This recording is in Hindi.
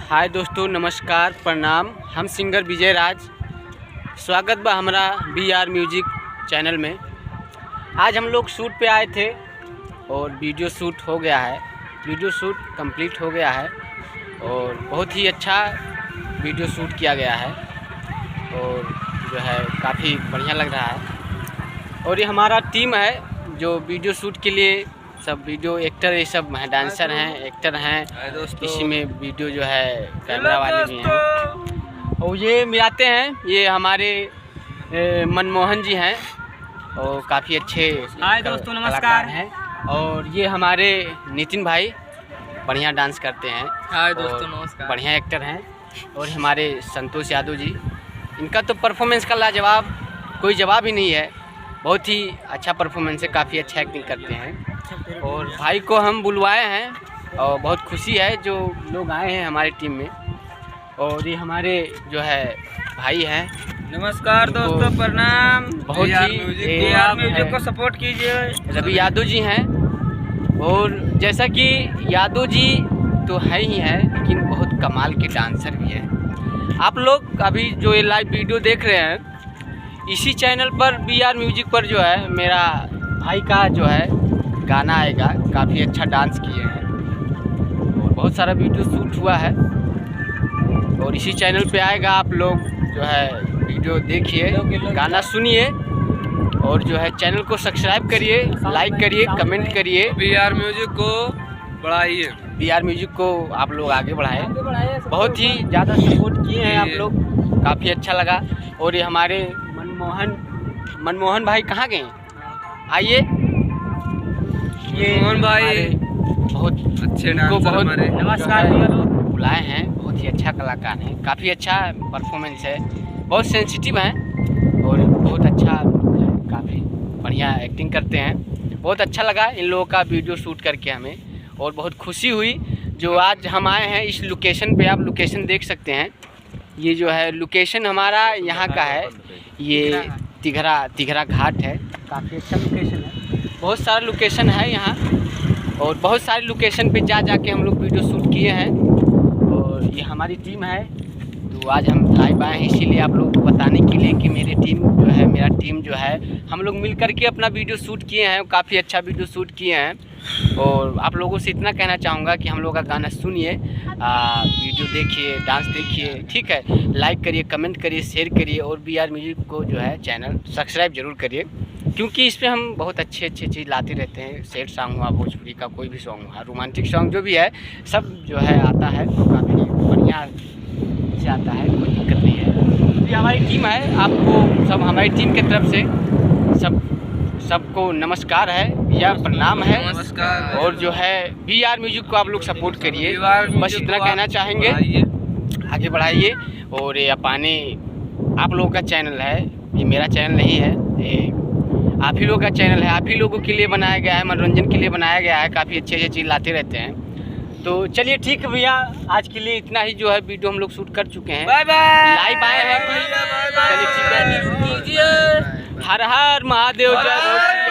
हाय दोस्तों, नमस्कार, प्रणाम। हम सिंगर विजय राज। स्वागत बा हमारा BR म्यूजिक चैनल में। आज हम लोग शूट पे आए थे और वीडियो शूट हो गया है। वीडियो शूट कंप्लीट हो गया है और बहुत ही अच्छा वीडियो शूट किया गया है और जो है काफ़ी बढ़िया लग रहा है। और ये हमारा टीम है जो वीडियो शूट के लिए सब वीडियो एक्टर ये सब हैं, डांसर हैं, एक्टर हैं। इसी में वीडियो जो है कैमरा वाले भी हैं। और ये मिलाते हैं, ये हमारे मनमोहन जी हैं और काफ़ी अच्छे दोस्तों नमस्कार हैं। और ये हमारे नितिन भाई बढ़िया डांस करते हैं। हाय दोस्तों नमस्कार, बढ़िया एक्टर हैं। और हमारे संतोष यादव जी, इनका तो परफॉर्मेंस का लाजवाब, कोई जवाब ही नहीं है। बहुत ही अच्छा परफॉर्मेंस है, काफ़ी अच्छा एक्टिंग करते हैं। और भाई को हम बुलवाए हैं और बहुत खुशी है जो लोग आए हैं हमारी टीम में। और ये हमारे जो है भाई हैं। नमस्कार दोस्तों, प्रणाम। बहुत ही म्यूजिक को सपोर्ट कीजिए। रवि यादव जी हैं। और जैसा कि यादव जी तो है ही है, लेकिन बहुत कमाल के डांसर भी हैं। आप लोग अभी जो ये लाइव वीडियो देख रहे हैं, इसी चैनल पर BR म्यूजिक पर जो है मेरा भाई का जो है गाना आएगा। काफ़ी अच्छा डांस किए हैं और बहुत सारा वीडियो शूट हुआ है और इसी चैनल पे आएगा। आप लोग जो है वीडियो देखिए, गाना सुनिए और जो है चैनल को सब्सक्राइब करिए, लाइक करिए, कमेंट करिए। BR म्यूजिक को बढ़ाइए, BR म्यूजिक को आप लोग आगे बढ़ाएं। बहुत ही ज़्यादा सपोर्ट किए हैं आप लोग, काफ़ी अच्छा लगा। और ये हमारे मनमोहन भाई कहाँ गए? आइए। ये मोहन भाई बहुत अच्छे नमस्कार बुलाए हैं। बहुत ही अच्छा कलाकार हैं, काफ़ी अच्छा परफॉर्मेंस है, बहुत सेंसिटिव हैं और बहुत अच्छा काफ़ी बढ़िया एक्टिंग करते हैं। बहुत अच्छा लगा इन लोगों का वीडियो शूट करके हमें, और बहुत खुशी हुई जो आज हम आए हैं इस लोकेशन पे। आप लोकेशन देख सकते हैं, ये जो है लोकेशन हमारा यहाँ का है। ये तिघरा घाट है, काफ़ी अच्छा लोकेशन है। बहुत सारा लोकेशन है यहाँ और बहुत सारे लोकेशन पे जाके हम लोग वीडियो शूट किए हैं। और ये हमारी टीम है, तो आज हम लाइव आए हैं इसीलिए आप लोगों को बताने के लिए कि मेरा टीम जो है हम लोग मिल कर के अपना वीडियो शूट किए हैं। काफ़ी अच्छा वीडियो शूट किए हैं। और आप लोगों से इतना कहना चाहूँगा कि हम लोग का गाना सुनिए, वीडियो देखिए, डांस देखिए, ठीक है। लाइक करिए, कमेंट करिए, शेयर करिए और BR म्यूजिक को जो है चैनल सब्सक्राइब जरूर करिए, क्योंकि इस पर हम बहुत अच्छे चीज़ लाते रहते हैं। सैड सॉन्ग हुआ, भोजपुरी का कोई भी सॉन्ग हुआ, रोमांटिक सॉन्ग जो भी है सब जो है आता है, तो काफ़ी बढ़िया से आता है, कोई दिक्कत नहीं है। ये हमारी टीम है, आपको सब हमारी टीम की तरफ से सबको नमस्कार है या प्रणाम है। नमस्कार। और जो है BR म्यूजिक को आप लोग सपोर्ट करिए, बस इतना कहना चाहेंगे, आगे बढ़ाइए। और ये आप लोगों का चैनल है, ये मेरा चैनल नहीं है, ये आप ही लोगों का चैनल है। आप ही लोगों के लिए बनाया गया है, मनोरंजन के लिए बनाया गया है। काफ़ी अच्छे चीज़ लाते रहते हैं। तो चलिए ठीक है भैया, आज के लिए इतना ही जो है वीडियो हम लोग शूट कर चुके हैं। बाय बाय, लाइव आए हैं। चलिए ठीक है, हर हर महादेव, जय।